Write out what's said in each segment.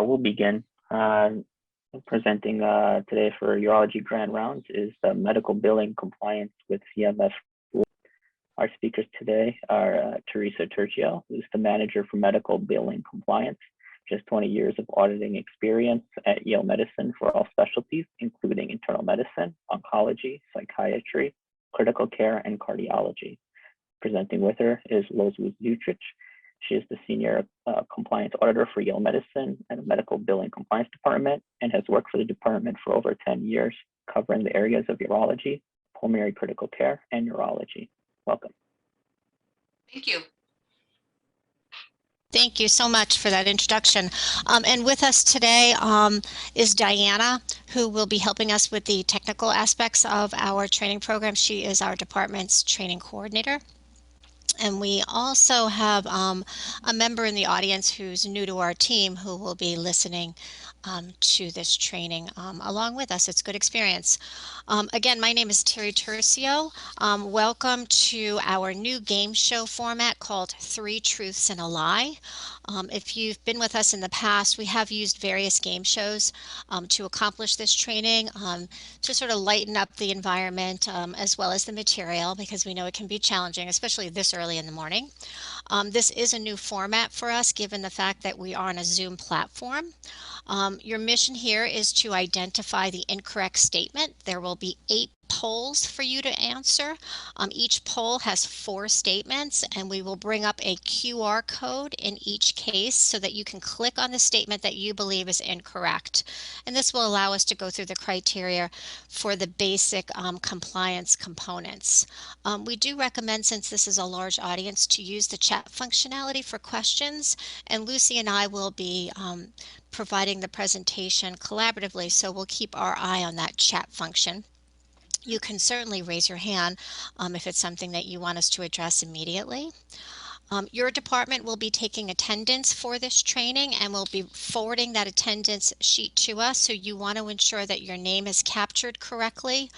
We'll begin. Presenting today for urology grand rounds is medical billing compliance with CMS. Our speakers today are Theresa Turcio, who's the manager for medical billing compliance, just 20 years of auditing experience at Yale Medicine for all specialties, including internal medicine, oncology, psychiatry, critical care, and cardiology. Presenting with her is Wozdusiewicz. She is the senior compliance auditor for Yale Medicine and the medical billing compliance department, and has worked for the department for over 10 years, covering the areas of urology, pulmonary critical care, and urology. Welcome. Thank you. Thank you so much for that introduction. And with us today is Diana, who will be helping us with the technical aspects of our training program. She is our department's training coordinator. And we also have a member in the audience who's new to our team who will be listening to this training along with us. It's a good experience. Again, my name is Turcio. Welcome to our new game show format called 3 Truths and a Lie. If you've been with us in the past, we have used various game shows to accomplish this training, to sort of lighten up the environment as well as the material, because we know it can be challenging, especially this early in the morning. This is a new format for us, given the fact that we are on a Zoom platform. Your mission here is to identify the incorrect statement. There will be 8 polls for you to answer. Each poll has 4 statements, and we will bring up a QR code in each case so that you can click on the statement that you believe is incorrect. And this will allow us to go through the criteria for the basic compliance components. We do recommend, since this is a large audience, to use the chat functionality for questions, and Lucy and I will be providing the presentation collaboratively, so we'll keep our eye on that chat function. You can certainly raise your hand if it's something that you want us to address immediately. Your department will be taking attendance for this training and will be forwarding that attendance sheet to us, so you want to ensure that your name is captured correctly.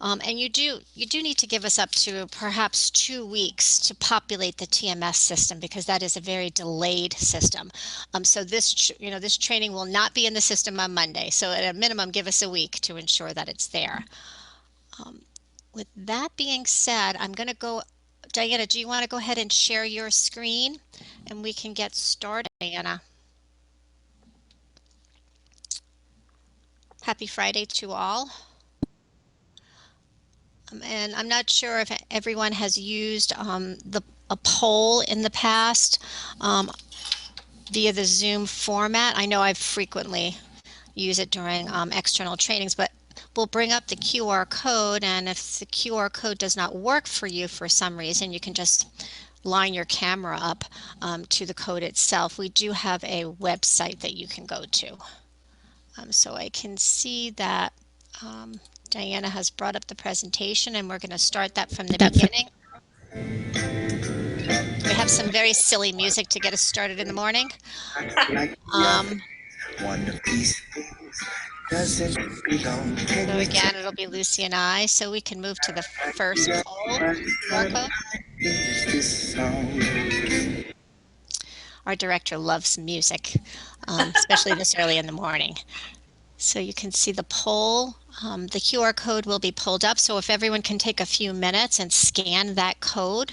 And you do need to give us up to perhaps 2 weeks to populate the TMS system, because that is a very delayed system. So this training will not be in the system on Monday. So at a minimum, give us a week to ensure that it's there. With that being said, I'm going to go. Diana, do you want to go ahead and share your screen and we can get started? Diana. Happy Friday to all. And I'm not sure if everyone has used a poll in the past via the Zoom format. I know I've frequently used it during external trainings, but we'll bring up the QR code, and if the QR code does not work for you for some reason, you can just line your camera up to the code itself. We do have a website that you can go to. So I can see that Diana has brought up the presentation, and we're going to start that from the beginning. We have some very silly music to get us started in the morning. So again, it'll be Lucy and I, so we can move to the first poll. Our director loves music, especially this early in the morning. So you can see the poll. The QR code will be pulled up, so if everyone can take a few minutes and scan that code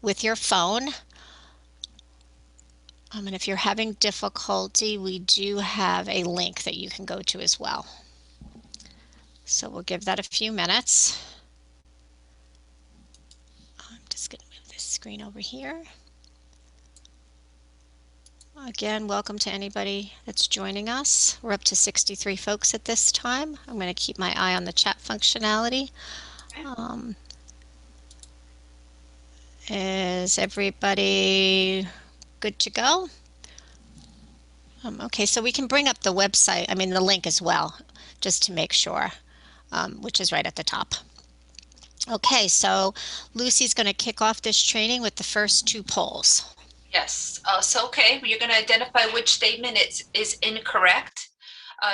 with your phone. And if you're having difficulty, we do have a link that you can go to as well. So we'll give that a few minutes. I'm just going to move this screen over here. Again, welcome to anybody that's joining us. We're up to 63 folks at this time. I'm going to keep my eye on the chat functionality. Is everybody good to go? Okay, so we can bring up the website, the link as well, just to make sure, which is right at the top. Okay, so Lucy's going to kick off this training with the first 2 polls. Yes, okay, you're going to identify which statement is incorrect.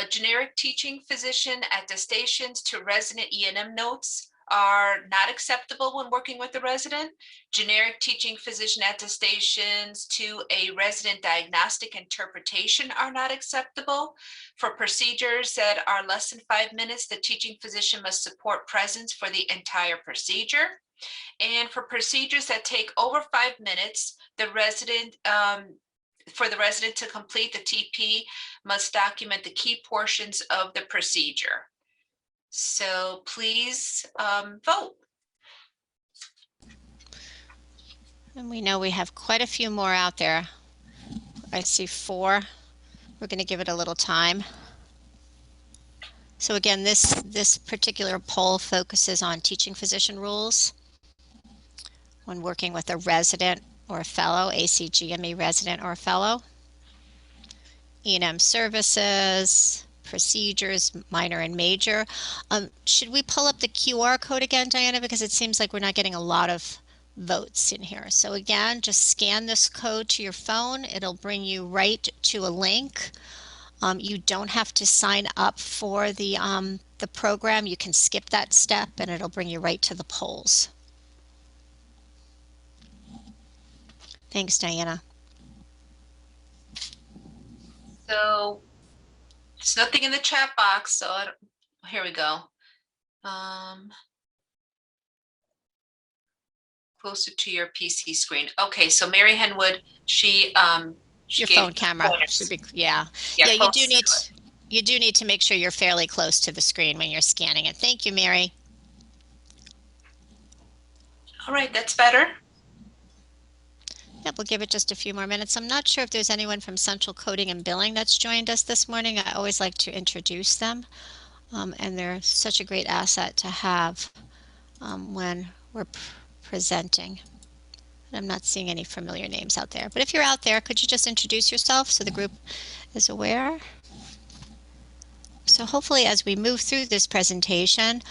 Generic teaching physician attestations to resident E&M notes are not acceptable when working with the resident. Generic teaching physician attestations to a resident diagnostic interpretation are not acceptable. For procedures that are less than 5 minutes, the teaching physician must support presence for the entire procedure. And for procedures that take over 5 minutes, the resident, for the resident to complete, the TP must document the key portions of the procedure. So please vote. And we know we have quite a few more out there. I see 4. We're going to give it a little time. So again, this particular poll focuses on teaching physician rules when working with a resident or a fellow, ACGME resident or a fellow, E&M services, procedures, minor and major. Should we pull up the QR code again, Diana? Because it seems like we're not getting a lot of votes in here. So again, just scan this code to your phone. It'll bring you right to a link. You don't have to sign up for the program. You can skip that step and it'll bring you right to the polls. Thanks, Diana. So there's nothing in the chat box, so here we go. Closer to your PC screen. Okay, so Mary Henwood, she your phone camera should be, yeah. You do need to make sure you're fairly close to the screen when you're scanning it. Thank you, Mary. All right, that's better. Yep, we'll give it just a few more minutes. I'm not sure if there's anyone from Central Coding and Billing that's joined us this morning. I always like to introduce them, and they're such a great asset to have when we're presenting. I'm not seeing any familiar names out there, but if you're out there, could you just introduce yourself so the group is aware? So hopefully as we move through this presentation,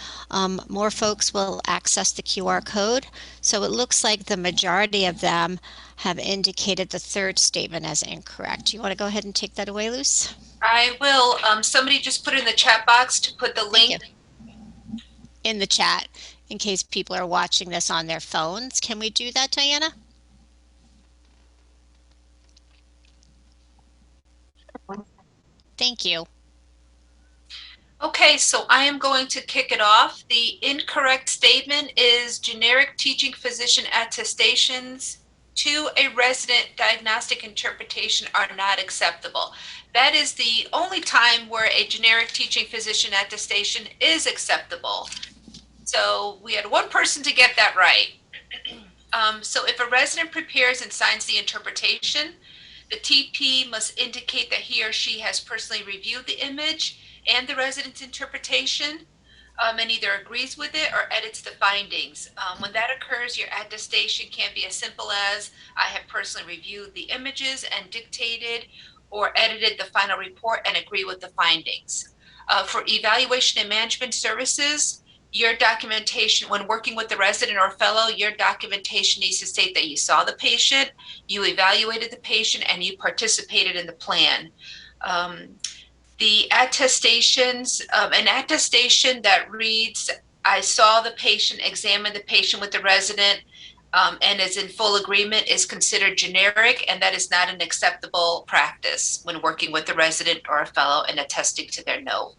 more folks will access the QR code. So it looks like the majority of them have indicated the third statement as incorrect. Do you want to go ahead and take that away, Luce? I will. Somebody just put in the chat box to put the link in the chat in case people are watching this on their phones. Can we do that, Diana? Thank you. Okay, so I am going to kick it off. The incorrect statement is generic teaching physician attestations to a resident diagnostic interpretation are not acceptable. That is the only time where a generic teaching physician attestation is acceptable. So we had one person to get that right. So if a resident prepares and signs the interpretation, the TP must indicate that he or she has personally reviewed the image and the resident's interpretation and either agrees with it or edits the findings. When that occurs, your attestation can be as simple as, I have personally reviewed the images and dictated or edited the final report and agree with the findings. For evaluation and management services, your documentation, when working with the resident or fellow, your documentation needs to state that you saw the patient, you evaluated the patient, and you participated in the plan. The attestations, an attestation that reads, I saw the patient, examined the patient with the resident, and is in full agreement is considered generic, and that is not an acceptable practice when working with the resident or a fellow and attesting to their note.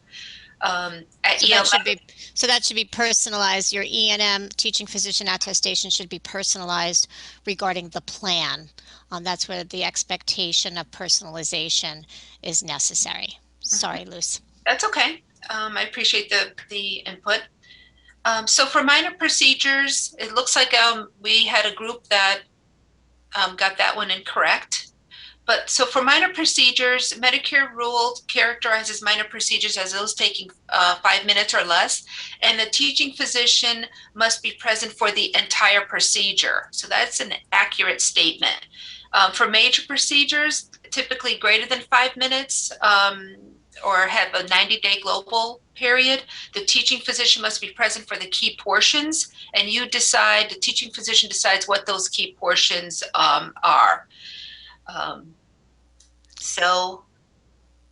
So that should be personalized. Your E&M teaching physician attestation should be personalized regarding the plan. That's where the expectation of personalization is necessary. Sorry, Luce. That's okay. I appreciate the input. So for minor procedures, it looks like we had a group that got that one incorrect. But so for minor procedures, Medicare rule characterizes minor procedures as those taking 5 minutes or less, and the teaching physician must be present for the entire procedure. So that's an accurate statement. For major procedures, typically greater than 5 minutes or have a 90-day global period, the teaching physician must be present for the key portions, and you decide, the teaching physician decides what those key portions are. So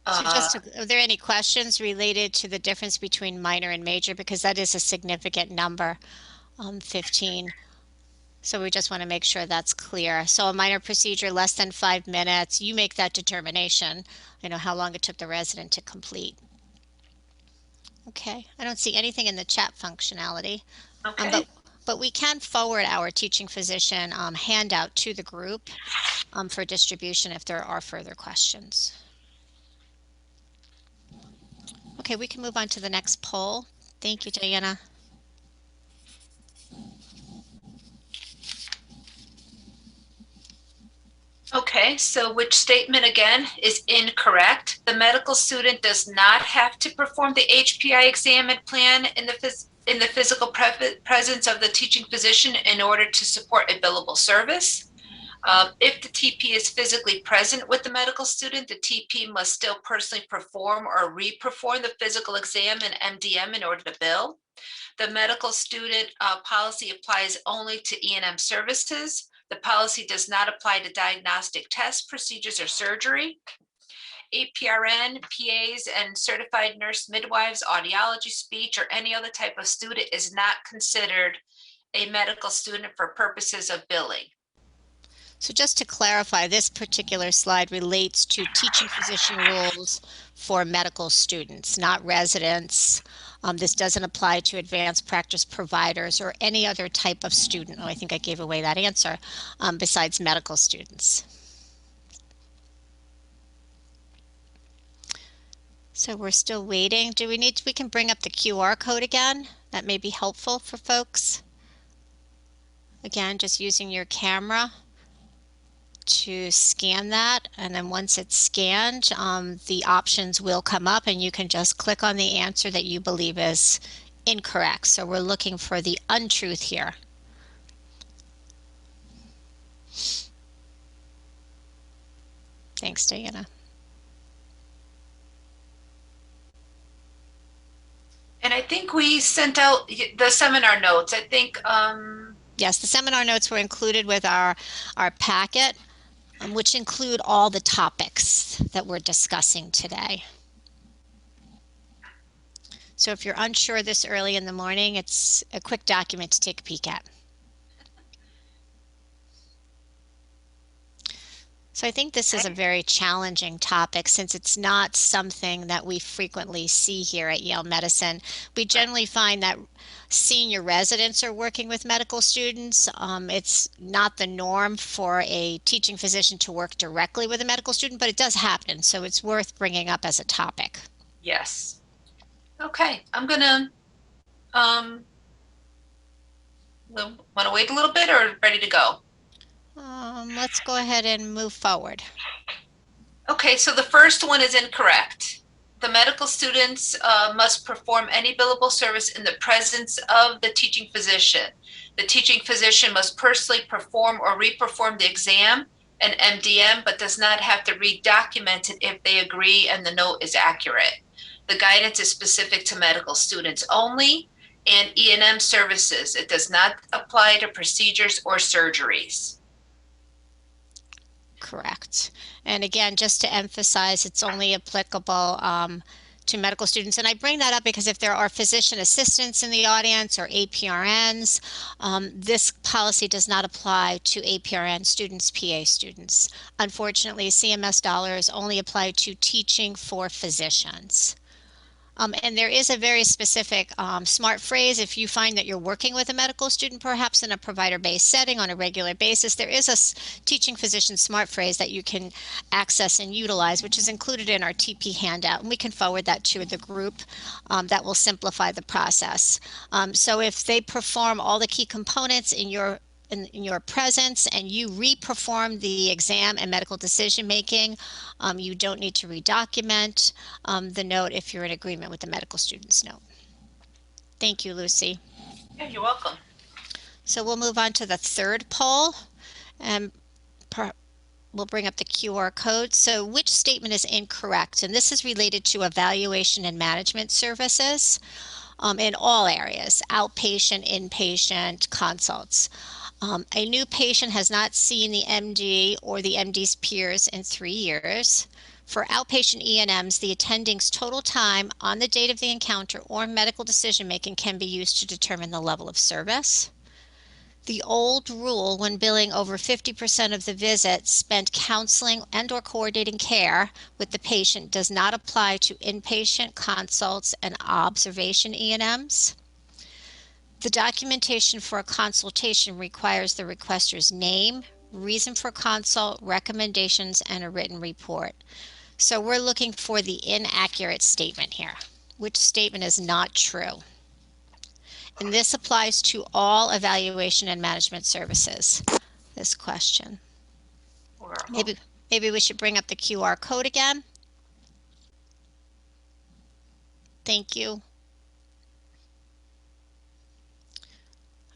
So are there any questions related to the difference between minor and major? Because that is a significant number, 15. So we just want to make sure that's clear. So a minor procedure less than 5 minutes, you make that determination, how long it took the resident to complete. Okay, I don't see anything in the chat functionality. Okay. But we can forward our teaching physician handout to the group for distribution if there are further questions. Okay, we can move on to the next poll. Thank you, Diana. Okay, so which statement again is incorrect? The medical student does not have to perform the HPI exam and plan in the physical presence of the teaching physician in order to support a billable service. If the TP is physically present with the medical student, the TP must still personally perform or re-perform the physical exam and MDM in order to bill. The medical student policy applies only to E&M services. The policy does not apply to diagnostic tests, procedures, or surgery. APRN, PAs, and certified nurse midwives, audiology, speech, or any other type of student is not considered a medical student for purposes of billing. So just to clarify, this particular slide relates to teaching physician rules for medical students, not residents. This doesn't apply to advanced practice providers or any other type of student. Oh, I think I gave away that answer, besides medical students. So we're still waiting. We can bring up the QR code again. That may be helpful for folks. Again, just using your camera to scan that, and then once it's scanned, the options will come up and you can just click on the answer that you believe is incorrect. So we're looking for the untruth here. Thanks, Diana. And I think we sent out the seminar notes. I think yes, the seminar notes were included with our packet, which include all the topics that we're discussing today. So if you're unsure this early in the morning, it's a quick document to take a peek at. So I think this is a very challenging topic since it's not something that we frequently see here at Yale Medicine. We generally find that senior residents are working with medical students. It's not the norm for a teaching physician to work directly with a medical student, but it does happen. So it's worth bringing up as a topic. Yes. Okay, I'm gonna, want to wait a little bit or ready to go? Let's go ahead and move forward. Okay, so the first one is incorrect. The medical students must perform any billable service in the presence of the teaching physician. The teaching physician must personally perform or re-perform the exam and MDM, but does not have to re-document it if they agree and the note is accurate. The guidance is specific to medical students only and E&M services. It does not apply to procedures or surgeries. Correct. And again, just to emphasize, it's only applicable to medical students. And I bring that up because if there are physician assistants in the audience or APRNs, this policy does not apply to APRN students, PA students. Unfortunately, CMS dollars only apply to teaching for physicians. And there is a very specific smart phrase. If you find that you're working with a medical student, perhaps in a provider-based setting on a regular basis, there is a teaching physician smart phrase that you can access and utilize, which is included in our TP handout. And we can forward that to the group. That will simplify the process. So if they perform all the key components in your presence and you re-perform the exam and medical decision making, you don't need to redocument the note if you're in agreement with the medical student's note. Thank you, Lucy. Yeah, you're welcome. So we'll move on to the third poll, and we'll bring up the QR code. So which statement is incorrect? And this is related to evaluation and management services in all areas: outpatient, inpatient, consults. A new patient has not seen the MD or the MD's peers in 3 years. For outpatient E&Ms, the attending's total time on the date of the encounter or medical decision-making can be used to determine the level of service. The old rule, when billing over 50% of the visit spent counseling and/or coordinating care with the patient, does not apply to inpatient consults and observation E&Ms. The documentation for a consultation requires the requester's name, reason for consult, recommendations, and a written report. So we're looking for the inaccurate statement here, which statement is not true. And this applies to all evaluation and management services, this question. Maybe we should bring up the QR code again. Thank you.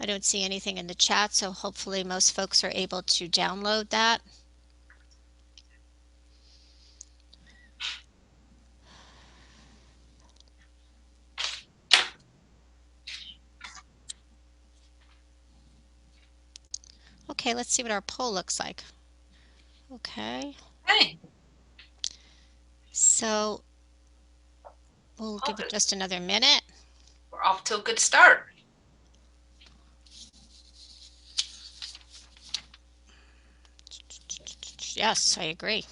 I don't see anything in the chat, so hopefully most folks are able to download that. Okay, let's see what our poll looks like. Okay. Hey. So we'll give it just another minute. We're off to a good start. Yes, I agree.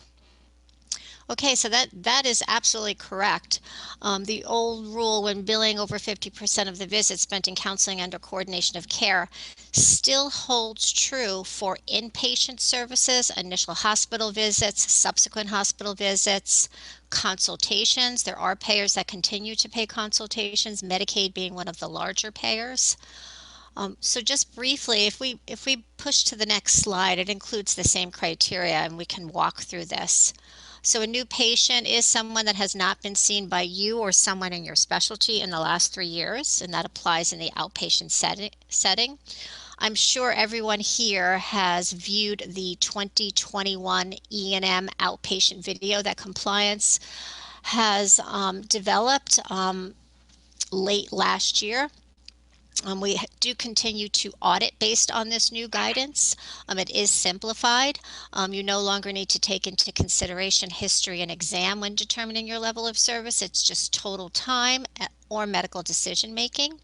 Okay, so that is absolutely correct. The old rule, when billing over 50% of the visits spent in counseling and/or coordination of care, still holds true for inpatient services, initial hospital visits, subsequent hospital visits, consultations. There are payers that continue to pay consultations, Medicaid being one of the larger payers. So just briefly, if we push to the next slide, it includes the same criteria and we can walk through this. So a new patient is someone that has not been seen by you or someone in your specialty in the last 3 years, and that applies in the outpatient setting. I'm sure everyone here has viewed the 2021 E&M outpatient video that compliance has developed late last year. We do continue to audit based on this new guidance. It is simplified. You no longer need to take into consideration history and exam when determining your level of service. It's just total time or medical decision making.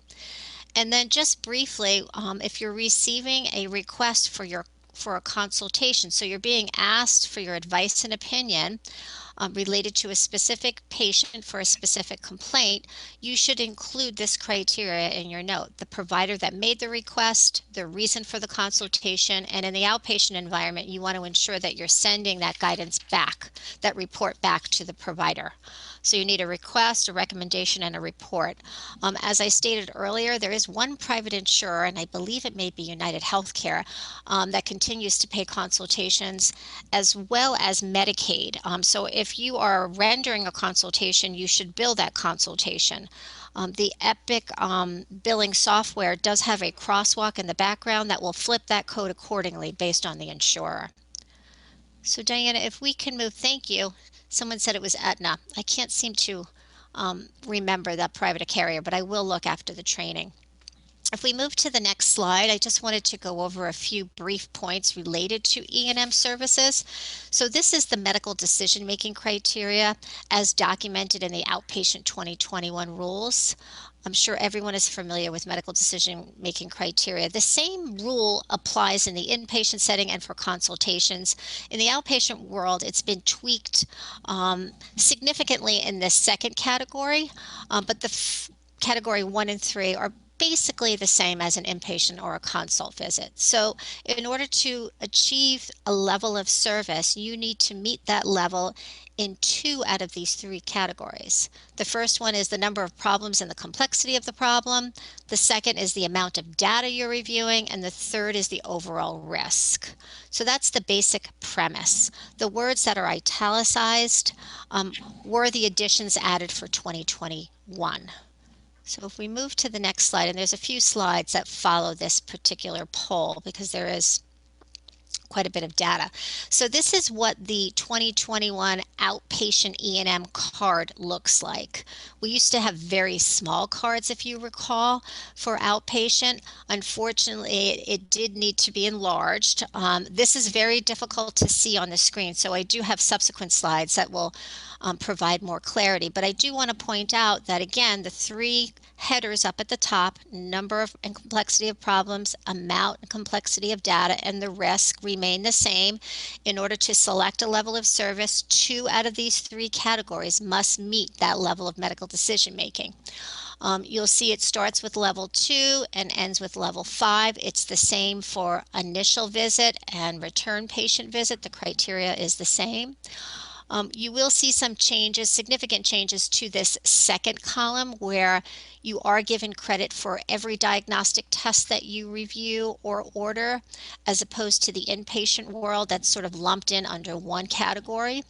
And then just briefly, if you're receiving a request for a consultation, so you're being asked for your advice and opinion related to a specific patient for a specific complaint, you should include this criteria in your note: the provider that made the request, the reason for the consultation, and in the outpatient environment, you want to ensure that you're sending that guidance back, that report back to the provider. So you need a request, a recommendation, and a report. As I stated earlier, there is one private insurer, and I believe it may be United Healthcare, that continues to pay consultations, as well as Medicaid. So if you are rendering a consultation, you should bill that consultation. The Epic billing software does have a crosswalk in the background that will flip that code accordingly based on the insurer. So Diana, if we can move, thank you. Someone said it was Aetna. I can't seem to remember that private carrier, but I will look after the training. If we move to the next slide, I just wanted to go over a few brief points related to E&M services. So this is the medical decision-making criteria as documented in the Outpatient 2021 rules. I'm sure everyone is familiar with medical decision-making criteria. The same rule applies in the inpatient setting and for consultations. In the outpatient world, it's been tweaked significantly in this second category, but the category 1 and 3 are basically the same as an inpatient or a consult visit. So in order to achieve a level of service, you need to meet that level in 2 out of these 3 categories. The first one is the number of problems and the complexity of the problem. The second is the amount of data you're reviewing, and the third is the overall risk. So that's the basic premise. The words that are italicized were the additions added for 2021. So if we move to the next slide, and there's a few slides that follow this particular poll because there is quite a bit of data. So this is what the 2021 Outpatient EM Card looks like. We used to have very small cards, if you recall, for outpatient. Unfortunately, it did need to be enlarged. This is very difficult to see on the screen, so I do have subsequent slides that will provide more clarity. But I do want to point out that, again, the three headers up at the top, number of and complexity of problems, amount and complexity of data, and the risk remain the same. In order to select a level of service, 2 out of these 3 categories must meet that level of medical decision making. You'll see it starts with level 2 and ends with level 5. It's the same for initial visit and return patient visit. The criteria is the same. You will see some changes, significant changes to this second column where you are given credit for every diagnostic test that you review or order, as opposed to the inpatient world that's sort of lumped in under one category.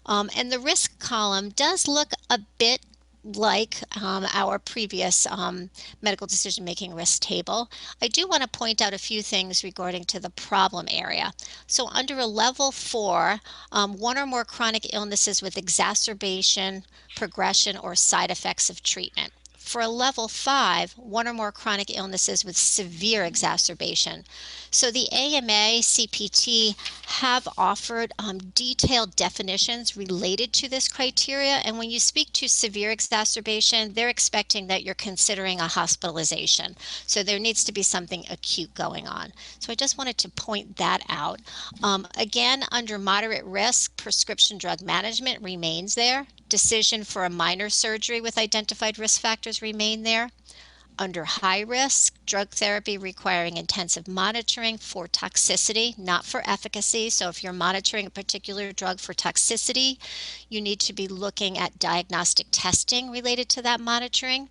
And the risk column does look a bit like our previous medical decision-making risk table. I do want to point out a few things regarding to the problem area. So under a level 4, 1 or more chronic illnesses with exacerbation, progression, or side effects of treatment. For a level 5, 1 or more chronic illnesses with severe exacerbation. So the AMA CPT have offered detailed definitions related to this criteria, and when you speak to severe exacerbation, they're expecting that you're considering a hospitalization. So there needs to be something acute going on. So I just wanted to point that out. Again, under moderate risk, prescription drug management remains there. Decision for a minor surgery with identified risk factors remain there. Under high risk, drug therapy requiring intensive monitoring for toxicity, not for efficacy. So if you're monitoring a particular drug for toxicity, you need to be looking at diagnostic testing related to that monitoring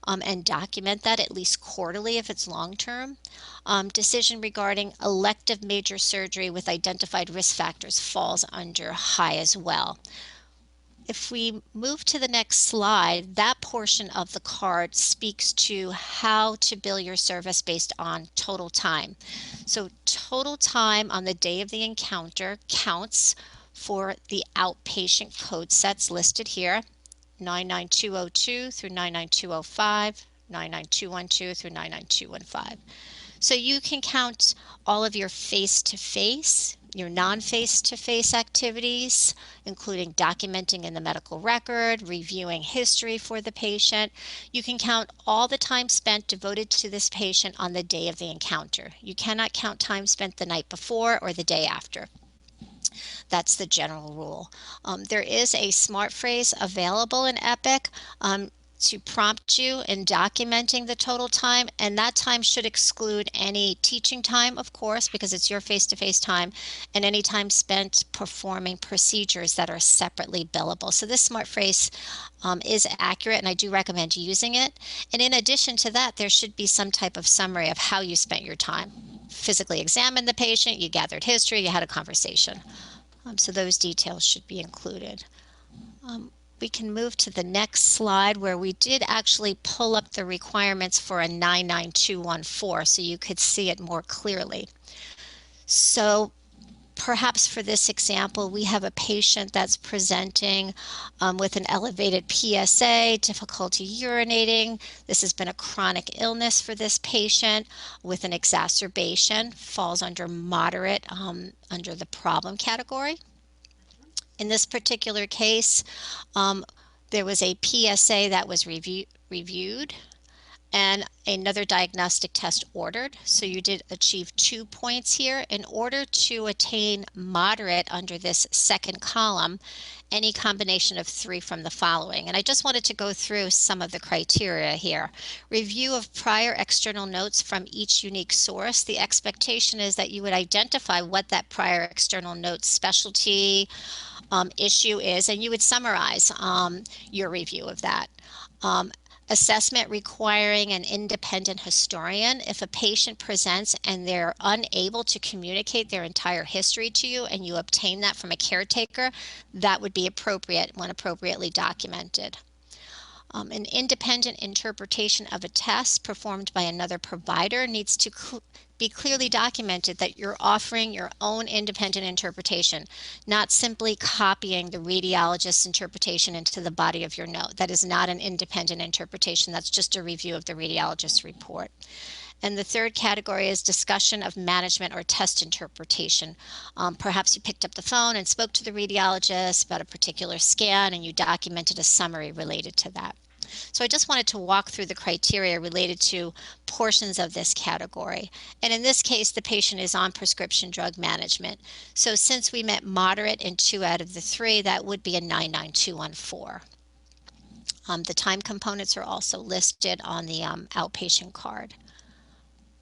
and document that at least quarterly if it's long-term. Decision regarding elective major surgery with identified risk factors falls under high as well. If we move to the next slide, that portion of the card speaks to how to bill your service based on total time. So total time on the day of the encounter counts for the outpatient code sets listed here, 99202 through 99205, 99212 through 99215. So you can count all of your face-to-face, your non-face-to-face activities, including documenting in the medical record, reviewing history for the patient. You can count all the time spent devoted to this patient on the day of the encounter. You cannot count time spent the night before or the day after. That's the general rule. There is a smart phrase available in Epic to prompt you in documenting the total time, and that time should exclude any teaching time, of course, because it's your face-to-face time, and any time spent performing procedures that are separately billable. So this smart phrase is accurate, and I do recommend using it. And in addition to that, there should be some type of summary of how you spent your time. Physically examined the patient, you gathered history, you had a conversation. So those details should be included. We can move to the next slide where we did actually pull up the requirements for a 99214 so you could see it more clearly. So perhaps for this example, we have a patient that's presenting with an elevated PSA, difficulty urinating. This has been a chronic illness for this patient with an exacerbation, falls under moderate under the problem category. In this particular case, there was a PSA that was reviewed and another diagnostic test ordered. So you did achieve 2 points here. In order to attain moderate under this second column, any combination of 3 from the following. And I just wanted to go through some of the criteria here. Review of prior external notes from each unique source. The expectation is that you would identify what that prior external note specialty issue is, and you would summarize your review of that. Assessment requiring an independent historian. If a patient presents and they're unable to communicate their entire history to you and you obtain that from a caretaker, that would be appropriate when appropriately documented. An independent interpretation of a test performed by another provider needs to be clearly documented that you're offering your own independent interpretation, not simply copying the radiologist's interpretation into the body of your note. That is not an independent interpretation. That's just a review of the radiologist's report. And the third category is discussion of management or test interpretation. Perhaps you picked up the phone and spoke to the radiologist about a particular scan and you documented a summary related to that. So I just wanted to walk through the criteria related to portions of this category. And in this case, the patient is on prescription drug management. So since we met moderate in 2 out of the 3, that would be a 99214. The time components are also listed on the outpatient card.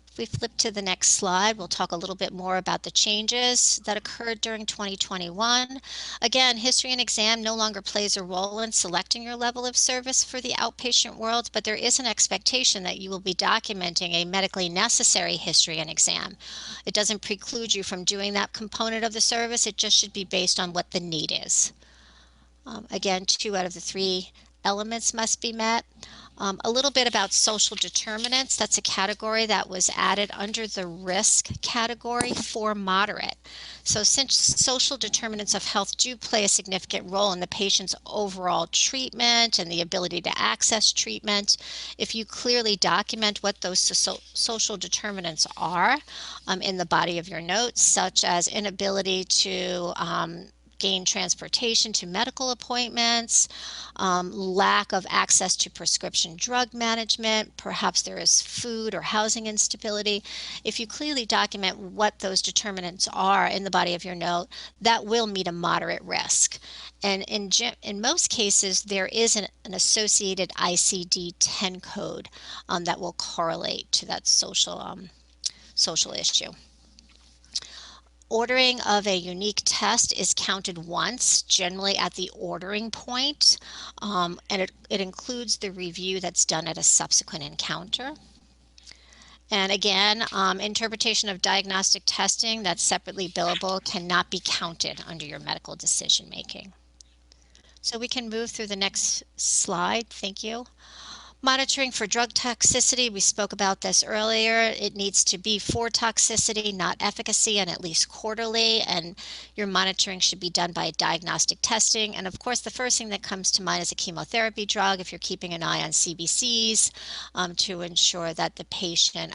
If we flip to the next slide, we'll talk a little bit more about the changes that occurred during 2021. Again, history and exam no longer plays a role in selecting your level of service for the outpatient world, but there is an expectation that you will be documenting a medically necessary history and exam. It doesn't preclude you from doing that component of the service. It just should be based on what the need is. Again, 2 out of the 3 elements must be met. A little bit about social determinants. That's a category that was added under the risk category for moderate. So since social determinants of health do play a significant role in the patient's overall treatment and the ability to access treatment, if you clearly document what those social determinants are in the body of your notes, such as inability to gain transportation to medical appointments, lack of access to prescription drug management, perhaps there is food or housing instability. If you clearly document what those determinants are in the body of your note, that will meet a moderate risk. And in most cases, there is an associated ICD-10 code that will correlate to that social issue. Ordering of a unique test is counted once, generally at the ordering point, and it includes the review that's done at a subsequent encounter. And again, interpretation of diagnostic testing that's separately billable cannot be counted under your medical decision making. So we can move through the next slide. Thank you. Monitoring for drug toxicity, we spoke about this earlier. It needs to be for toxicity, not efficacy, and at least quarterly. And your monitoring should be done by diagnostic testing. And of course, the first thing that comes to mind is a chemotherapy drug, if you're keeping an eye on CBCs to ensure that the patient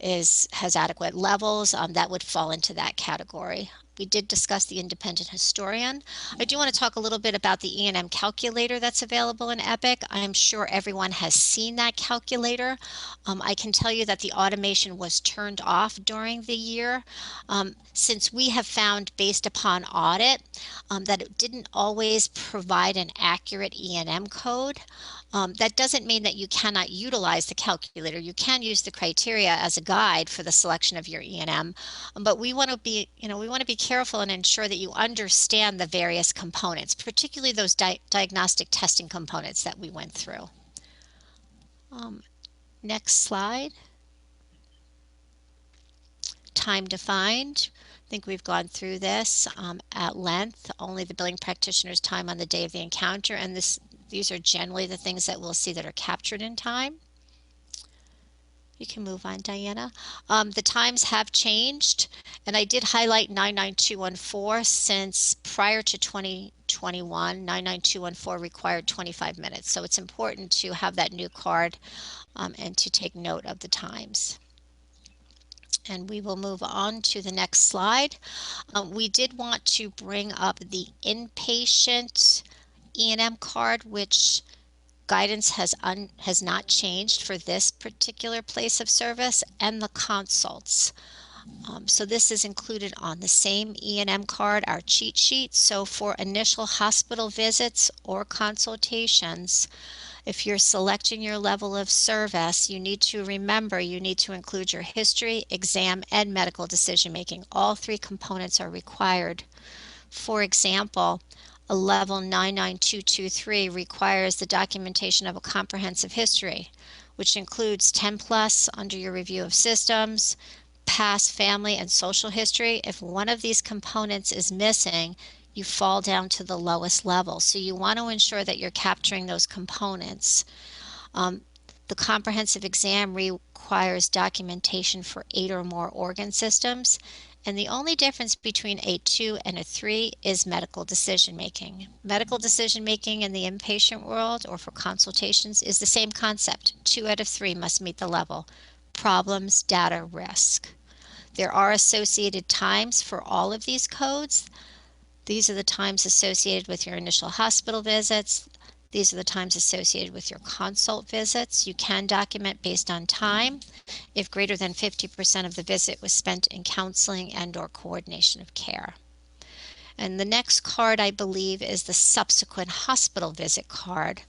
has adequate levels, that would fall into that category. We did discuss the independent historian. I do want to talk a little bit about the E&M calculator that's available in Epic. I'm sure everyone has seen that calculator. I can tell you that the automation was turned off during the year since we have found, based upon audit, that it didn't always provide an accurate E&M code. That doesn't mean that you cannot utilize the calculator. You can use the criteria as a guide for the selection of your E&M, but we want to be careful and ensure that you understand the various components, particularly those diagnostic testing components that we went through. Next slide. Time defined. I think we've gone through this at length. Only the billing practitioner's time on the day of the encounter, and these are generally the things that we'll see that are captured in time. You can move on, Diana. The times have changed, and I did highlight 99214 since prior to 2021, 99214 required 25 minutes. So it's important to have that new card and to take note of the times. And we will move on to the next slide. We did want to bring up the inpatient EM card, which guidance has not changed for this particular place of service, and the consults. So this is included on the same E&M card, our cheat sheet. So for initial hospital visits or consultations, if you're selecting your level of service, you need to remember you need to include your history, exam, and medical decision making. All 3 components are required. For example, a level 99223 requires the documentation of a comprehensive history, which includes 10 plus under your review of systems, past family and social history. If one of these components is missing, you fall down to the lowest level. So you want to ensure that you're capturing those components. The comprehensive exam requires documentation for 8 or more organ systems, and the only difference between a 2 and a 3 is medical decision making. Medical decision making in the inpatient world or for consultations is the same concept. 2 out of 3 must meet the level. Problems, data, risk. There are associated times for all of these codes. These are the times associated with your initial hospital visits. These are the times associated with your consult visits. You can document based on time if greater than 50% of the visit was spent in counseling and/or coordination of care. And the next card, I believe, is the subsequent hospital visit card.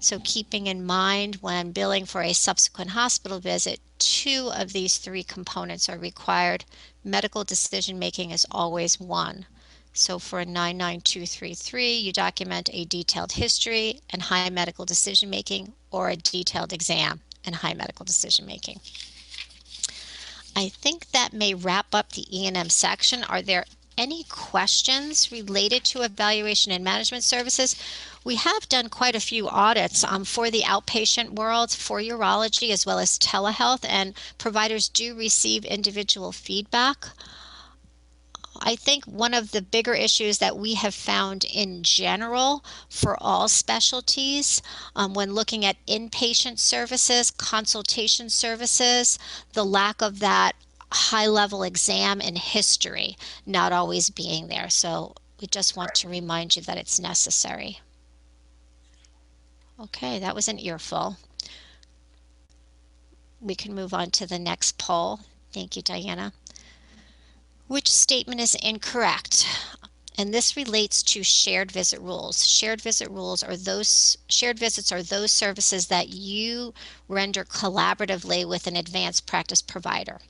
So keeping in mind when billing for a subsequent hospital visit, 2 of these 3 components are required. Medical decision making is always 1. So for a 99233, you document a detailed history and high medical decision making, or a detailed exam and high medical decision making. I think that may wrap up the E&M section. Are there any questions related to evaluation and management services? We have done quite a few audits for the outpatient world, for urology, as well as telehealth, and providers do receive individual feedback. I think one of the bigger issues that we have found in general for all specialties when looking at inpatient services, consultation services, the lack of that high-level exam and history not always being there. So we just want to remind you that it's necessary. Okay, that was an earful. We can move on to the next poll. Thank you, Diana. Which statement is incorrect? And this relates to shared visit rules. Shared visit rules are shared visits are those services that you render collaboratively with an advanced practice provider.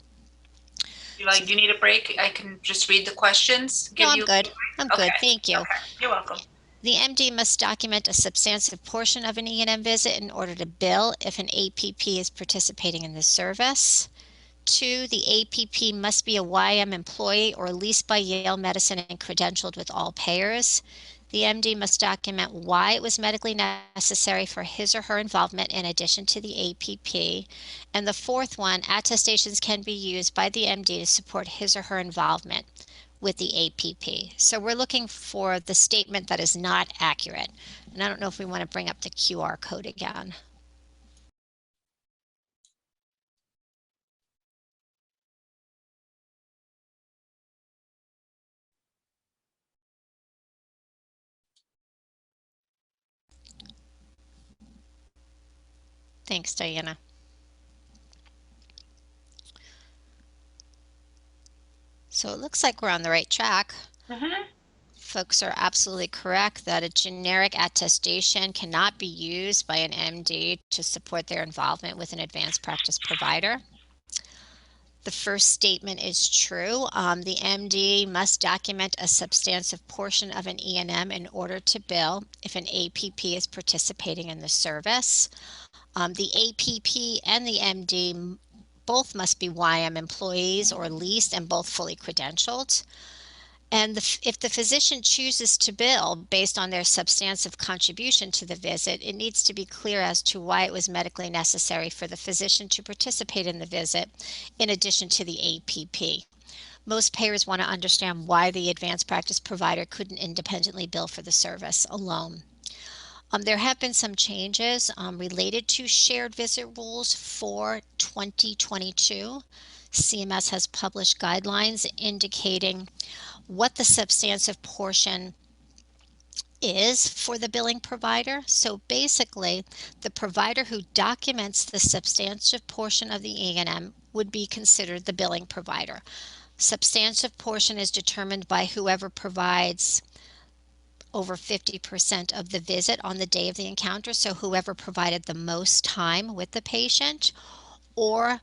Do you need a break? I can just read the questions. No, I'm good. I'm good. Thank you. Okay. You're welcome. The MD must document a substantive portion of an E&M visit in order to bill if an APP is participating in the service. 2, the APP must be a YM employee or leased by Yale Medicine and credentialed with all payers. The MD must document why it was medically necessary for his or her involvement in addition to the APP. And the 4th one, attestations can be used by the MD to support his or her involvement with the APP. So we're looking for the statement that is not accurate. And I don't know if we want to bring up the QR code again. Thanks, Diana. So it looks like we're on the right track. Folks are absolutely correct that a generic attestation cannot be used by an MD to support their involvement with an advanced practice provider. The first statement is true. The MD must document a substantive portion of an E&M in order to bill if an APP is participating in the service. The APP and the MD both must be YM employees or leased and both fully credentialed. And if the physician chooses to bill based on their substantive contribution to the visit, it needs to be clear as to why it was medically necessary for the physician to participate in the visit in addition to the APP. Most payers want to understand why the advanced practice provider couldn't independently bill for the service alone. There have been some changes related to shared visit rules for 2022. CMS has published guidelines indicating what the substantive portion is for the billing provider. So basically, the provider who documents the substantive portion of the E&M would be considered the billing provider. Substantive portion is determined by whoever provides over 50% of the visit on the day of the encounter, so whoever provided the most time with the patient, or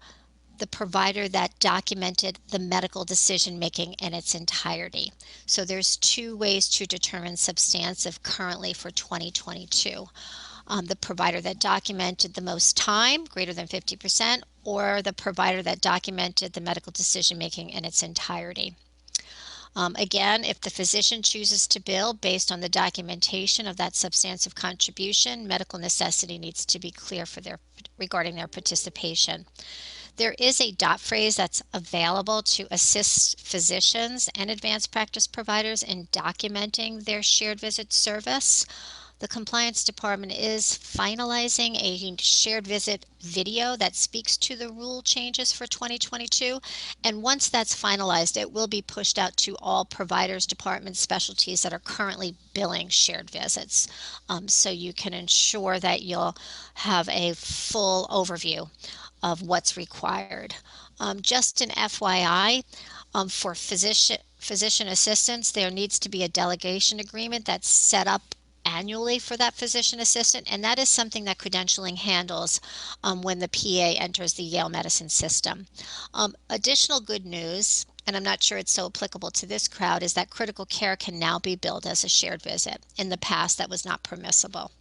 the provider that documented the medical decision making in its entirety. So there's 2 ways to determine substantive currently for 2022. The provider that documented the most time, greater than 50%, or the provider that documented the medical decision making in its entirety. Again, if the physician chooses to bill based on the documentation of that substantive contribution, medical necessity needs to be clear for regarding their participation. There is a dot phrase that's available to assist physicians and advanced practice providers in documenting their shared visit service. The compliance department is finalizing a shared visit video that speaks to the rule changes for 2022. And once that's finalized, it will be pushed out to all providers, departments, specialties that are currently billing shared visits. So you can ensure that you'll have a full overview of what's required. Just an FYI, for physician assistants, there needs to be a delegation agreement that's set up annually for that physician assistant, and that is something that credentialing handles when the PA enters the Yale Medicine system. Additional good news, and I'm not sure it's so applicable to this crowd, is that critical care can now be billed as a shared visit. In the past, that was not permissible.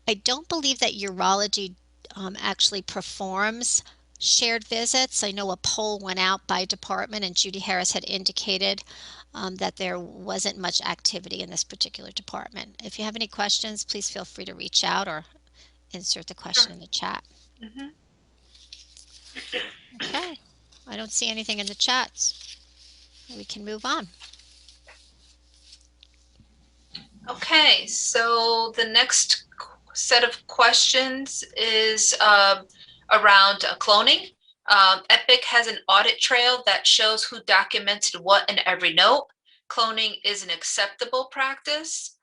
I don't believe that urology actually performs shared visits. I know a poll went out by department, and Judy Harris had indicated that there wasn't much activity in this particular department. If you have any questions, please feel free to reach out or insert the question in the chat. Okay, I don't see anything in the chats. We can move on. Okay, so the next set of questions is around cloning. Epic has an audit trail that shows who documented what in every note. Cloning is an acceptable practice.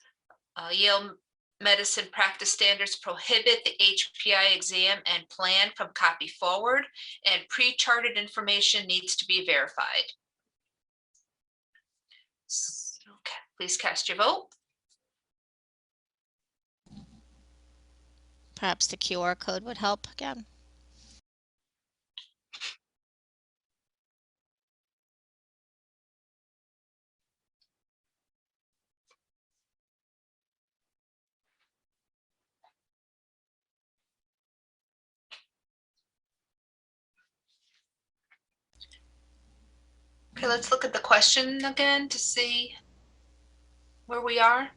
Yale Medicine practice standards prohibit the HPI exam and plan from copy forward, and pre-charted information needs to be verified. Okay, please cast your vote. Perhaps the QR code would help again. Okay, let's look at the question again to see where we are.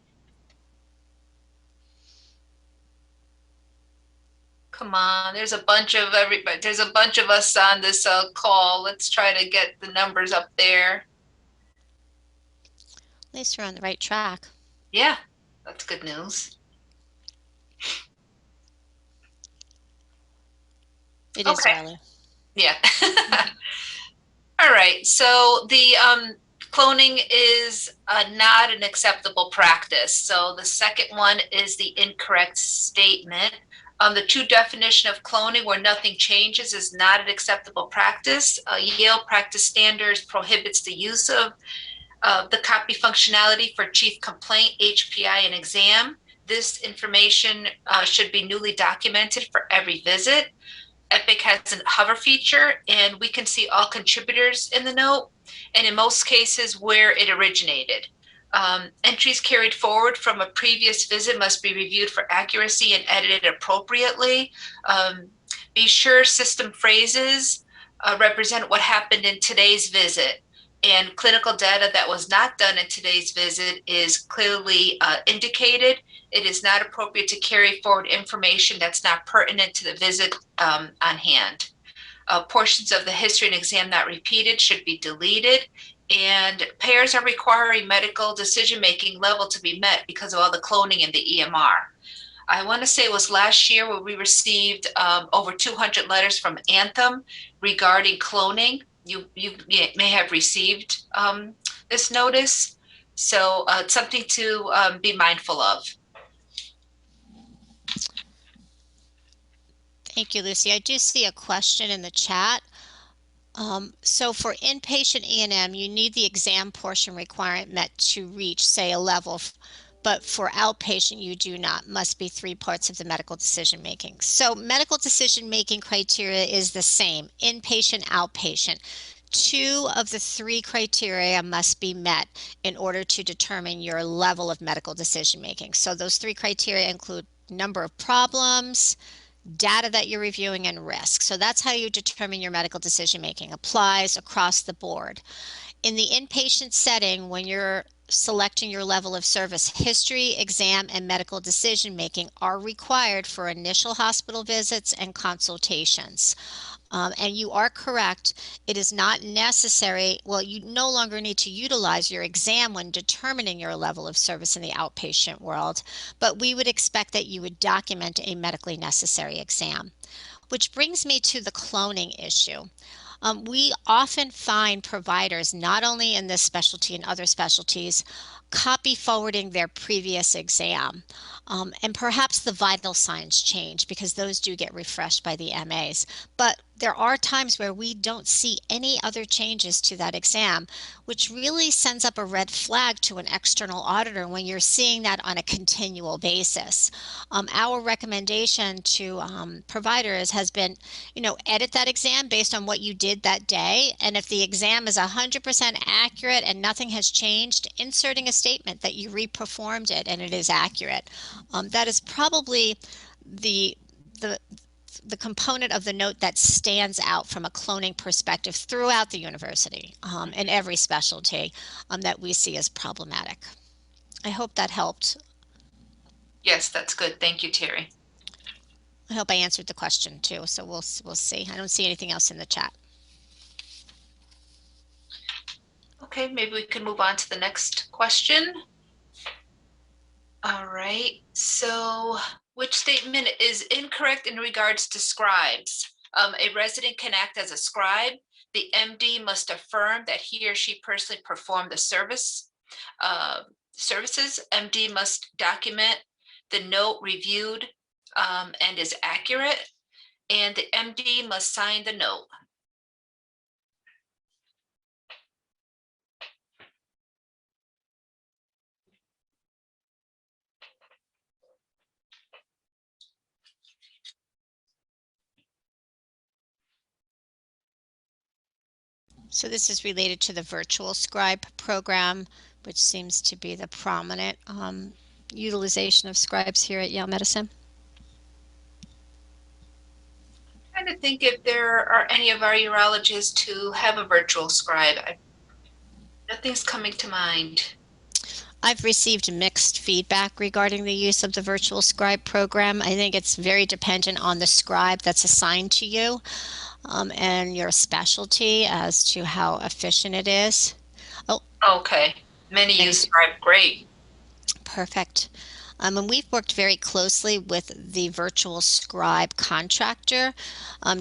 Come on, there's a bunch of everybody. There's a bunch of us on this call. Let's try to get the numbers up there. At least we're on the right track. Yeah, that's good news. It is Okay. early. Yeah. All right, so the cloning is not an acceptable practice. So the second one is the incorrect statement. The true definition of cloning where nothing changes is not an acceptable practice. Yale practice standards prohibits the use of the copy functionality for chief complaint, HPI, and exam. This information should be newly documented for every visit. Epic has a hover feature, and we can see all contributors in the note, and in most cases where it originated. Entries carried forward from a previous visit must be reviewed for accuracy and edited appropriately. Be sure system phrases represent what happened in today's visit, and clinical data that was not done in today's visit is clearly indicated. It is not appropriate to carry forward information that's not pertinent to the visit on hand. Portions of the history and exam not repeated should be deleted, and payers are requiring medical decision-making level to be met because of all the cloning in the EMR. I want to say it was last year where we received over 200 letters from Anthem regarding cloning. You may have received this notice, so it's something to be mindful of. Thank you, Lucy. I do see a question in the chat. So for inpatient E&M, you need the exam portion requirement met to reach, say, a level, but for outpatient, you do not. Must be 3 parts of the medical decision-making. So medical decision-making criteria is the same, inpatient, outpatient. 2 of the 3 criteria must be met in order to determine your level of medical decision-making. So those 3 criteria include number of problems, data that you're reviewing, and risk. So that's how you determine your medical decision making. Applies across the board. In the inpatient setting, when you're selecting your level of service, history, exam, and medical decision-making are required for initial hospital visits and consultations. And you are correct, it is not necessary, well, you no longer need to utilize your exam when determining your level of service in the outpatient world, but we would expect that you would document a medically necessary exam. Which brings me to the cloning issue. We often find providers, not only in this specialty and other specialties, copy forwarding their previous exam. And perhaps the vital signs change because those do get refreshed by the MAs. But there are times where we don't see any other changes to that exam, which really sends up a red flag to an external auditor when you're seeing that on a continual basis. Our recommendation to providers has been, edit that exam based on what you did that day. And if the exam is 100% accurate and nothing has changed, inserting a statement that you reperformed it and it is accurate. That is probably the component of the note that stands out from a cloning perspective throughout the university, in every specialty, that we see as problematic. I hope that helped. Yes, that's good. Thank you, Terry. I hope I answered the question too, so we'll see. I don't see anything else in the chat. Okay, maybe we can move on to the next question. All right, so which statement is incorrect in regards to scribes? A resident can act as a scribe. The MD must affirm that he or she personally performed the services. MD must document the note reviewed and is accurate, and the MD must sign the note. So this is related to the virtual scribe program, which seems to be the prominent utilization of scribes here at Yale Medicine. I'm trying to think if there are any of our urologists who have a virtual scribe. Nothing's coming to mind. I've received mixed feedback regarding the use of the virtual scribe program. I think it's very dependent on the scribe that's assigned to you, and your specialty as to how efficient it is. Oh, okay. Many use Scribe. Great. Perfect. And we've worked very closely with the virtual scribe contractor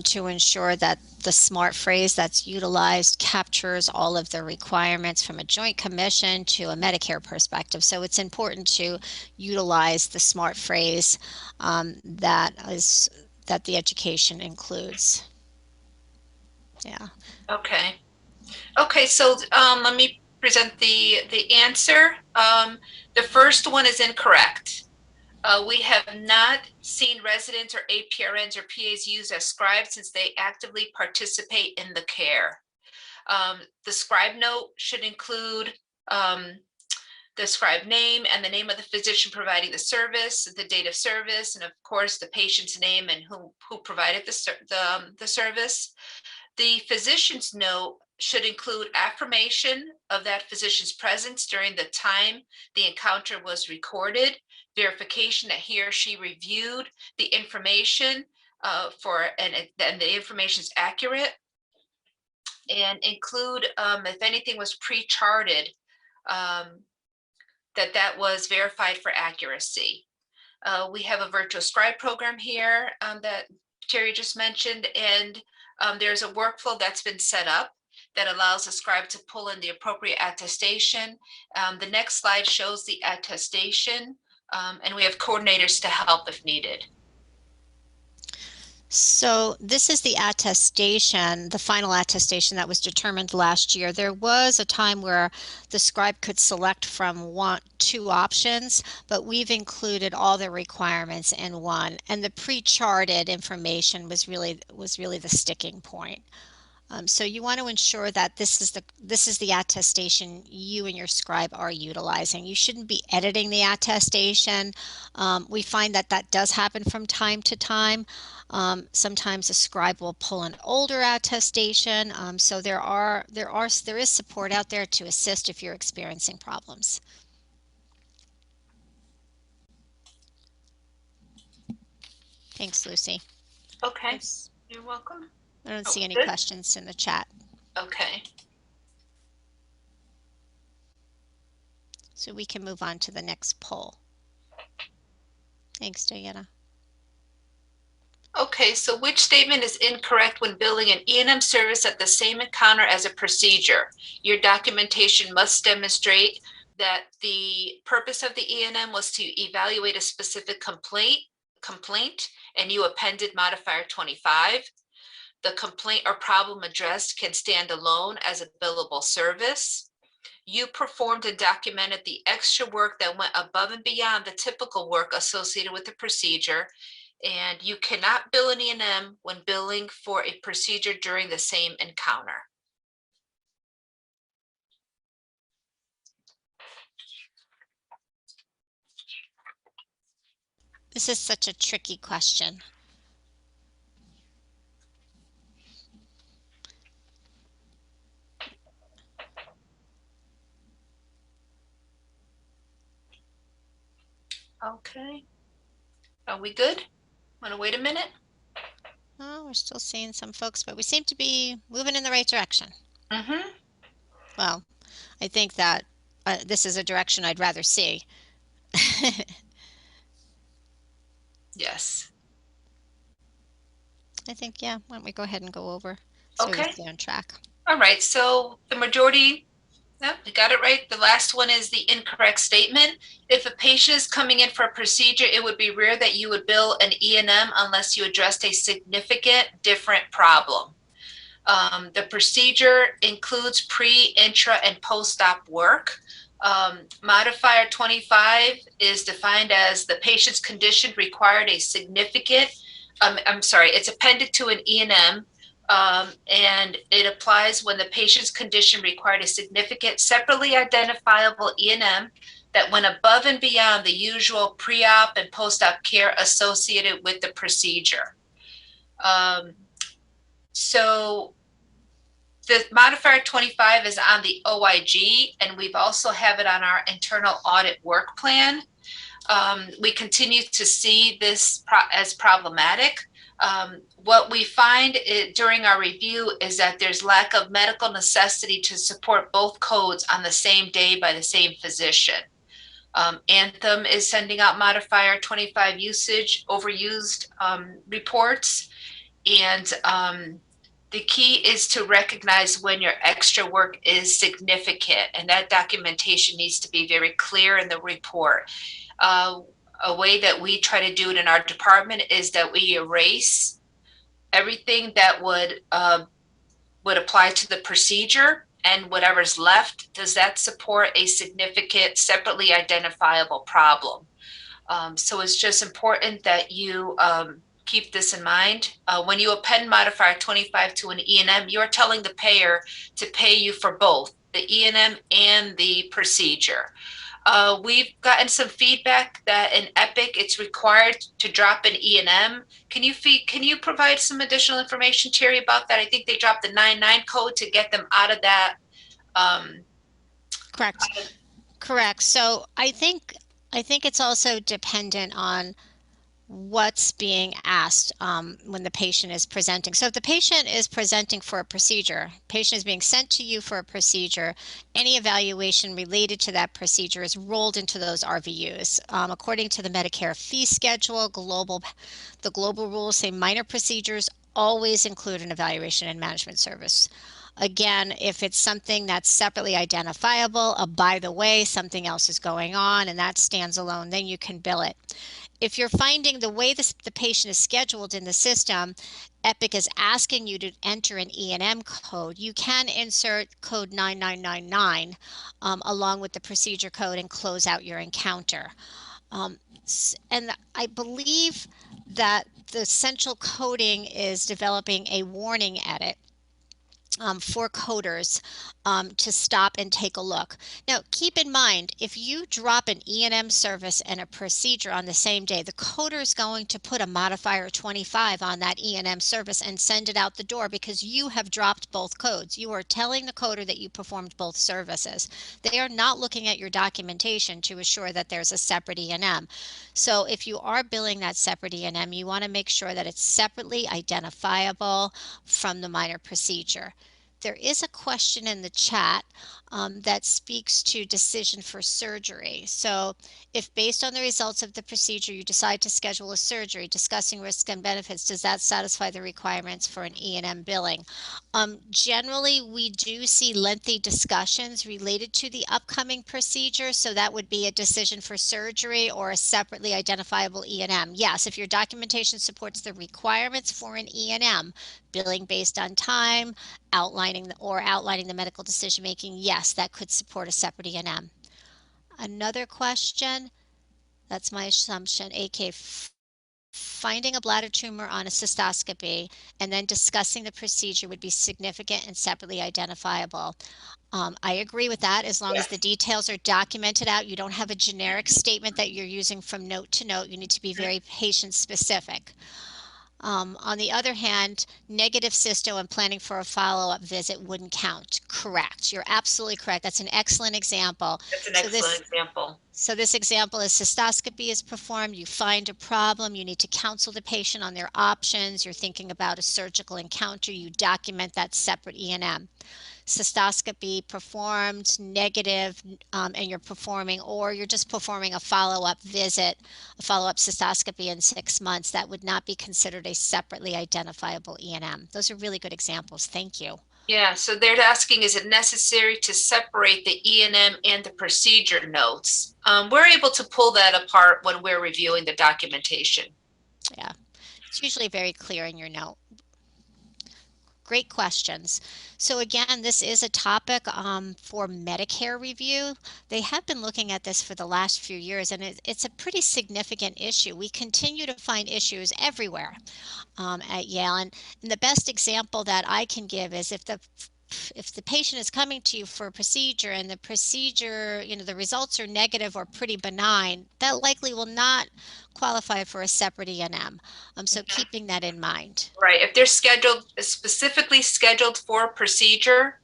to ensure that the smart phrase that's utilized captures all of the requirements from a joint commission to a Medicare perspective. So it's important to utilize the smart phrase that the education includes. Yeah. Okay. Okay, so let me present the answer. The first one is incorrect. We have not seen residents or APRNs or PAs used as scribes since they actively participate in the care. The scribe note should include the scribe name and the name of the physician providing the service, the date of service, and of course the patient's name and who provided the service. The physician's note should include affirmation of that physician's presence during the time the encounter was recorded, verification that he or she reviewed the information and the information is accurate, and include if anything was pre-charted, that was verified for accuracy. We have a virtual scribe program here that Terry just mentioned, and there's a workflow that's been set up that allows the scribe to pull in the appropriate attestation. The next slide shows the attestation, and we have coordinators to help if needed. So this is the attestation, the final attestation that was determined last year. There was a time where the scribe could select from two options, but we've included all the requirements in one, and the pre-charted information was really the sticking point. So you want to ensure that this is the attestation you and your scribe are utilizing. You shouldn't be editing the attestation. We find that does happen from time to time, Sometimes a scribe will pull an older attestation. So there is support out there to assist if you're experiencing problems. Thanks, Lucy. Okay, you're welcome. I don't see any good. questions in the chat. Okay. So we can move on to the next poll. Thanks, Diana. Okay, so which statement is incorrect when billing an E&M service at the same encounter as a procedure? Your documentation must demonstrate that the purpose of the E&M was to evaluate a specific complaint, and you appended modifier 25. The complaint or problem addressed can stand alone as a billable service. You performed and documented the extra work that went above and beyond the typical work associated with the procedure, and you cannot bill an E&M when billing for a procedure during the same encounter. This is such a tricky question. Okay. Are we good? Want to wait a minute? Oh, we're still seeing some folks, but we seem to be moving in the right direction. Mm-hmm. Well, I think that this is a direction I'd rather see. Yes. I think, yeah, why don't we go ahead and go over so we Okay. stay on track. All right, so the majority, yep, we got it right. The last one is the incorrect statement. If a patient is coming in for a procedure, it would be rare that you would bill an E&M unless you addressed a significant different problem. The procedure includes pre, intra, and post-op work. Modifier 25 is defined as the patient's condition required a significant, it's appended to an E&M, and it applies when the patient's condition required a significant separately identifiable E&M that went above and beyond the usual pre-op and post-op care associated with the procedure. So the modifier 25 is on the OIG, and we've also have it on our internal audit work plan. We continue to see this as problematic. What we find during our review is that there's lack of medical necessity to support both codes on the same day by the same physician. Anthem is sending out modifier 25 overused reports, and the key is to recognize when your extra work is significant, and that documentation needs to be very clear in the report. A way that we try to do it in our department is that we erase everything that would apply to the procedure, and whatever's left, does that support a significant, separately identifiable problem? So it's just important that you keep this in mind. When you append modifier 25 to an E&M, you're telling the payer to pay you for both the E&M and the procedure. We've gotten some feedback that in Epic, it's required to drop an E&M. Can you provide some additional information, Terry, about that? I think they dropped the 99 code to get them out of that. Correct. So I think it's also dependent on what's being asked when the patient is presenting. So if the patient is presenting for a procedure, patient is being sent to you for a procedure, any evaluation related to that procedure is rolled into those RVUs. According to the Medicare fee schedule, the global rules say minor procedures always include an evaluation and management service. Again, if it's something that's separately identifiable, by the way, something else is going on and that stands alone, then you can bill it. If you're finding the way the patient is scheduled in the system, Epic is asking you to enter an E&M code, you can insert code 9999 along with the procedure code and close out your encounter. And I believe that the central coding is developing a warning edit for coders to stop and take a look. Now, keep in mind, if you drop an E&M service and a procedure on the same day, the coder is going to put a modifier 25 on that E&M service and send it out the door because you have dropped both codes. You are telling the coder that you performed both services. They are not looking at your documentation to assure that there's a separate E&M. So if you are billing that separate E&M, you want to make sure that it's separately identifiable from the minor procedure. There is a question in the chat that speaks to decision for surgery. So if based on the results of the procedure you decide to schedule a surgery, discussing risks and benefits, does that satisfy the requirements for an E&M billing? Generally, we do see lengthy discussions related to the upcoming procedure, so that would be a decision for surgery or a separately identifiable E&M. Yes, if your documentation supports the requirements for an E&M, billing based on time, outlining the medical decision making, yes, that could support a separate E&M. Another question, that's my assumption, AK, finding a bladder tumor on a cystoscopy and then discussing the procedure would be significant and separately identifiable. I agree with that as long as the details are documented out. You don't have a generic statement that you're using from note to note. You need to be very patient specific. On the other hand, negative cysto and planning for a follow-up visit wouldn't count. Correct. You're absolutely correct. That's an excellent example. That's an excellent example. So this example is cystoscopy is performed, you find a problem, you need to counsel the patient on their options, you're thinking about a surgical encounter, you document that separate E&M. Cystoscopy performed, negative, and you're performing, or you're just performing a follow-up visit, a follow-up cystoscopy in 6 months, that would not be considered a separately identifiable E&M. Those are really good examples. Thank you. Yeah, so they're asking, is it necessary to separate the E&M and the procedure notes? We're able to pull that apart when we're reviewing the documentation. Yeah, it's usually very clear in your note. Great questions. So again, this is a topic for Medicare review. They have been looking at this for the last few years, and it's a pretty significant issue. We continue to find issues everywhere at Yale. And the best example that I can give is if the patient is coming to you for a procedure and the procedure, the results are negative or pretty benign, that likely will not qualify for a separate E&M. So keeping that in mind. Right. If they're specifically scheduled for a procedure,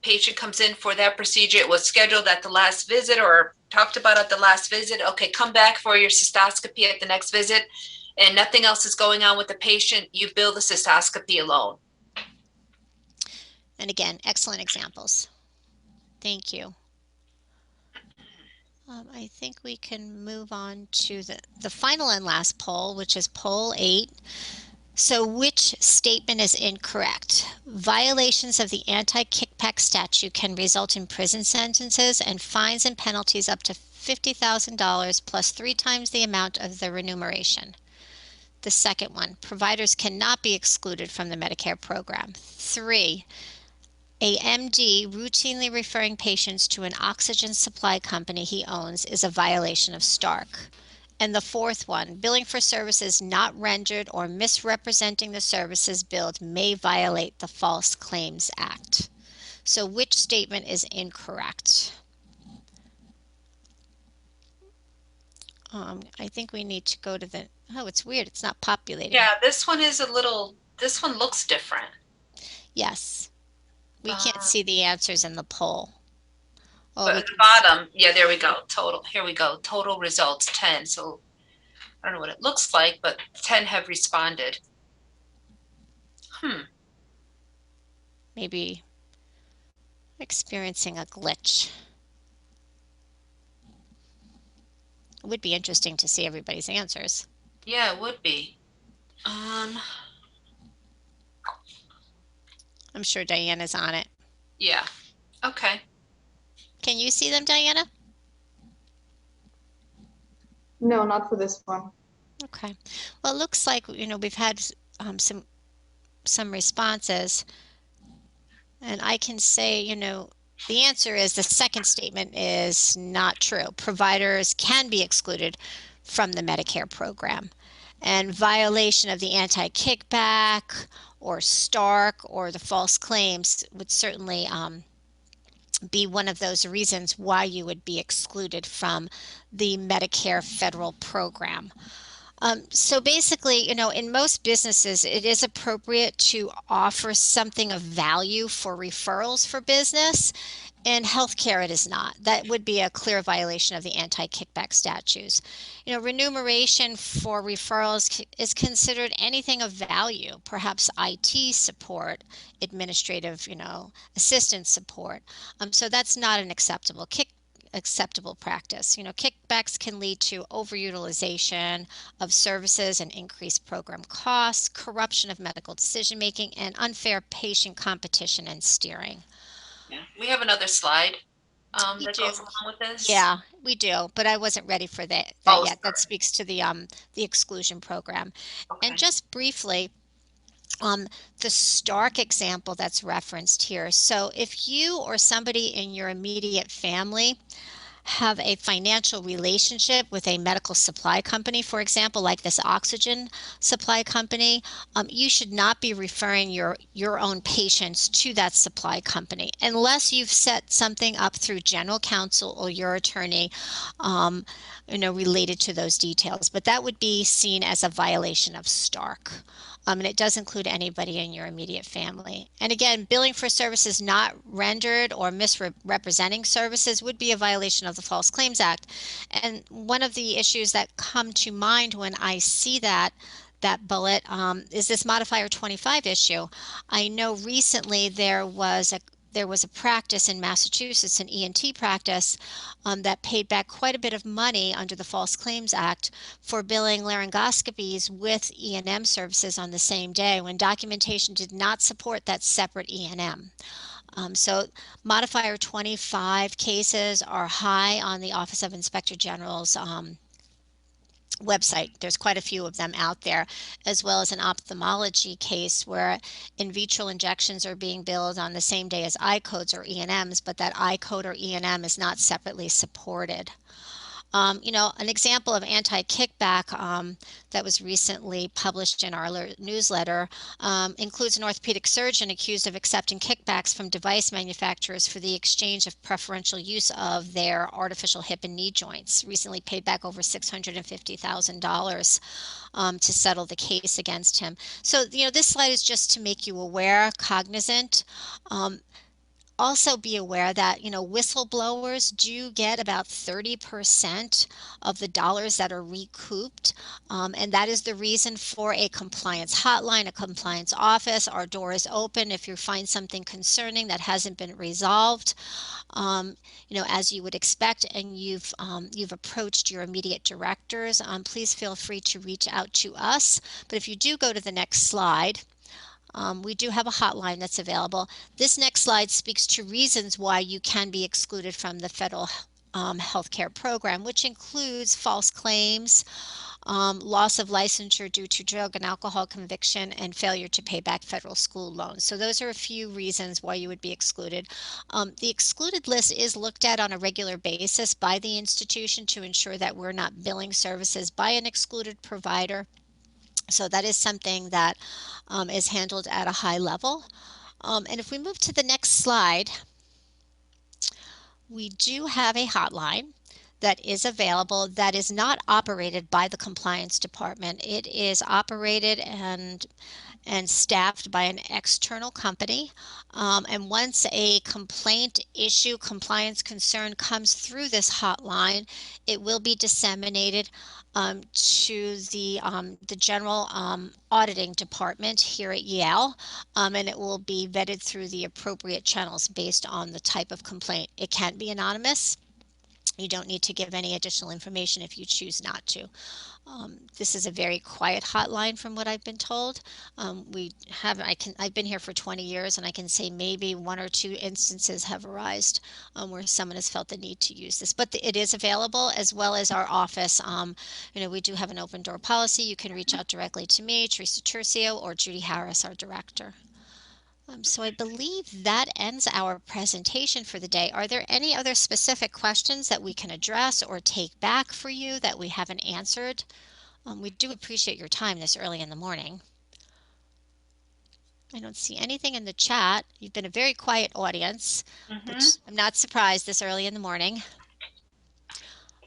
patient comes in for that procedure, it was scheduled at the last visit or talked about at the last visit. Okay, come back for your cystoscopy at the next visit, and nothing else is going on with the patient, you bill the cystoscopy alone. And again, excellent examples. Thank you. I think we can move on to the final and last poll, which is poll 8. So which statement is incorrect? Violations of the Antikickback statute can result in prison sentences and fines and penalties up to $50,000 plus 3 times the amount of the remuneration. The second one, providers cannot be excluded from the Medicare program. 3, a MD routinely referring patients to an oxygen supply company he owns is a violation of Stark. And the fourth one, billing for services not rendered or misrepresenting the services billed may violate the False Claims Act. So which statement is incorrect? I think we need to go to the, oh, it's weird, it's not populating. Yeah, this one looks different. Yes. We can't see the answers in the poll. Oh, but at the bottom, yeah, there we go. Total, here we go. Total results 10. So I don't know what it looks like, but 10 have responded. Maybe experiencing a glitch. It would be interesting to see everybody's answers. Yeah, it would be. I'm sure Diana's on it. Yeah. Okay. Can you see them, Diana? No, not for this one. Okay. Well, it looks like, we've had some responses. And I can say, the answer is the second statement is not true. Providers can be excluded from the Medicare program. And violation of the anti-kickback or Stark or the false claims would certainly be one of those reasons why you would be excluded from the Medicare federal program. So basically, in most businesses, it is appropriate to offer something of value for referrals for business. In healthcare, it is not. That would be a clear violation of the anti-kickback statutes. Remuneration for referrals is considered anything of value, perhaps IT support, administrative, assistance support. So that's not an acceptable practice. Kickbacks can lead to overutilization of services and increased program costs, corruption of medical decision making, and unfair patient competition and steering. Yeah. We have another slide We that do. goes along with this. Yeah, we do, but I wasn't ready for that Oh, yet. That sorry. speaks to the exclusion program. Okay. And just briefly, the Stark example that's referenced here. So if you or somebody in your immediate family have a financial relationship with a medical supply company, for example, like this oxygen supply company, you should not be referring your own patients to that supply company unless you've set something up through general counsel or your attorney, related to those details. But that would be seen as a violation of Stark. And it does include anybody in your immediate family. And again, billing for services not rendered or misrepresenting services would be a violation of the False Claims Act. And one of the issues that come to mind when I see that bullet is this modifier 25 issue. I know recently there was a practice in Massachusetts, an ENT practice, that paid back quite a bit of money under the False Claims Act for billing laryngoscopies with E&M services on the same day when documentation did not support that separate E&M. So modifier 25 cases are high on the Office of Inspector General's website. There's quite a few of them out there, as well as an ophthalmology case where in vitro injections are being billed on the same day as I-codes or E&Ms, but that I-code or E&M is not separately supported. An example of anti-kickback that was recently published in our newsletter includes an orthopedic surgeon accused of accepting kickbacks from device manufacturers for the exchange of preferential use of their artificial hip and knee joints. Recently paid back over $650,000 to settle the case against him. So, this slide is just to make you aware, cognizant. Also be aware that, whistleblowers do get about 30% of the dollars that are recouped. And that is the reason for a compliance hotline, a compliance office. Our door is open if you find something concerning that hasn't been resolved, as you would expect, and you've approached your immediate directors, please feel free to reach out to us. But if you do go to the next slide, we do have a hotline that's available. This next slide speaks to reasons why you can be excluded from the federal healthcare program, which includes false claims, loss of licensure due to drug and alcohol conviction, and failure to pay back federal school loans. So those are a few reasons why you would be excluded. The excluded list is looked at on a regular basis by the institution to ensure that we're not billing services by an excluded provider. So that is something that is handled at a high level. And if we move to the next slide, we do have a hotline that is available that is not operated by the compliance department. It is operated and staffed by an external company. And once a complaint issue, compliance concern comes through this hotline, it will be disseminated to the general auditing department here at Yale, and it will be vetted through the appropriate channels based on the type of complaint. It can be anonymous. You don't need to give any additional information if you choose not to. This is a very quiet hotline from what I've been told. I've been here for 20 years, and I can say maybe one or two instances have arisen where someone has felt the need to use this. But it is available, as well as our office. We do have an open door policy. You can reach out directly to me, Theresa Turcio, or Judy Harris, our director. So I believe that ends our presentation for the day. Are there any other specific questions that we can address or take back for you that we haven't answered? We do appreciate your time this early in the morning. I don't see anything in the chat. You've been a very quiet audience, which I'm not surprised this early in the morning.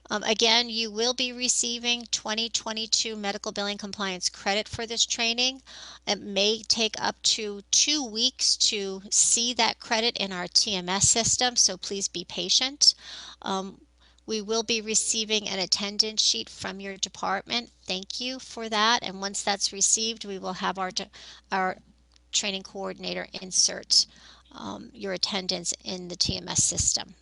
Again, you will be receiving 2022 medical billing compliance credit for this training. It may take up to 2 weeks to see that credit in our TMS system, so please be patient. We will be receiving an attendance sheet from your department. Thank you for that. And once that's received, we will have our training coordinator insert your attendance in the TMS system.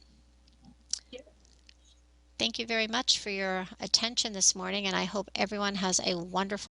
Thank you very much for your attention this morning, and I hope everyone has a wonderful